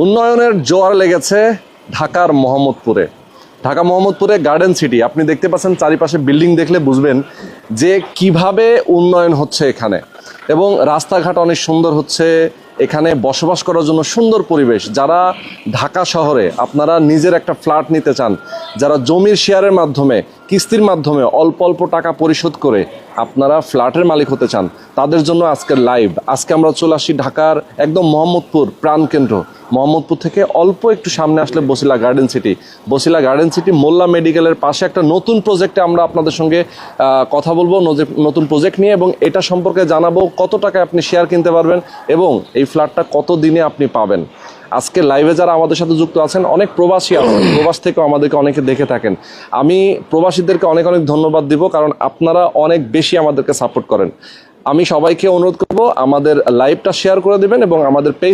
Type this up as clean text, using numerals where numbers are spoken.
উন্নয়নের জোয়ার লেগেছে ঢাকার মোহাম্মদপুরে। ঢাকা মোহাম্মদপুরে গার্ডেন সিটি, আপনি দেখতে পাচ্ছেন চারিপাশে বিল্ডিং দেখলে বুঝবেন যে কিভাবে উন্নয়ন হচ্ছে এখানে, এবং রাস্তাঘাট অনেক সুন্দর হচ্ছে। এখানে বসবাস করার জন্য সুন্দর পরিবেশ। যারা ঢাকা শহরে আপনারা নিজের একটা ফ্ল্যাট নিতে চান, যারা জমির শেয়ারের মাধ্যমে কিস্তির মাধ্যমে অল্প অল্প টাকা পরিশোধ করে আপনারা ফ্ল্যাটের মালিক হতে চান, তাদের জন্য আজকের লাইভ। আজকে আমরা চলে আসি ঢাকার একদম মোহাম্মদপুর প্রাণকেন্দ্র। মোহাম্মদপুর থেকে অল্প একটু সামনে আসলে Basila garden city. Basila garden city Molla মেডিকেলের পাশে একটা নতুন প্রজেক্টে আমরা আপনাদের সঙ্গে কথা বলবো, নতুন প্রজেক্ট নিয়ে, এবং এটা সম্পর্কে জানাবো কত টাকায় আপনি শেয়ার কিনতে পারবেন এবং এই ফ্ল্যাটটা কত দিনে আপনি পাবেন। আজকে লাইভে যারা আমাদের সাথে যুক্ত আছেন, অনেক প্রবাসী আছেন, প্রবাস থেকেও আমাদেরকে অনেকে দেখে থাকেন। আমি প্রবাসীদেরকে অনেক অনেক ধন্যবাদ দিব, কারণ আপনারা অনেক বেশি আমাদেরকে সাপোর্ট করেন। আমি সবাইকে অনুরোধ করব আমাদের লাইভটা শেয়ার করে দেবেন এবং আমাদের পেজ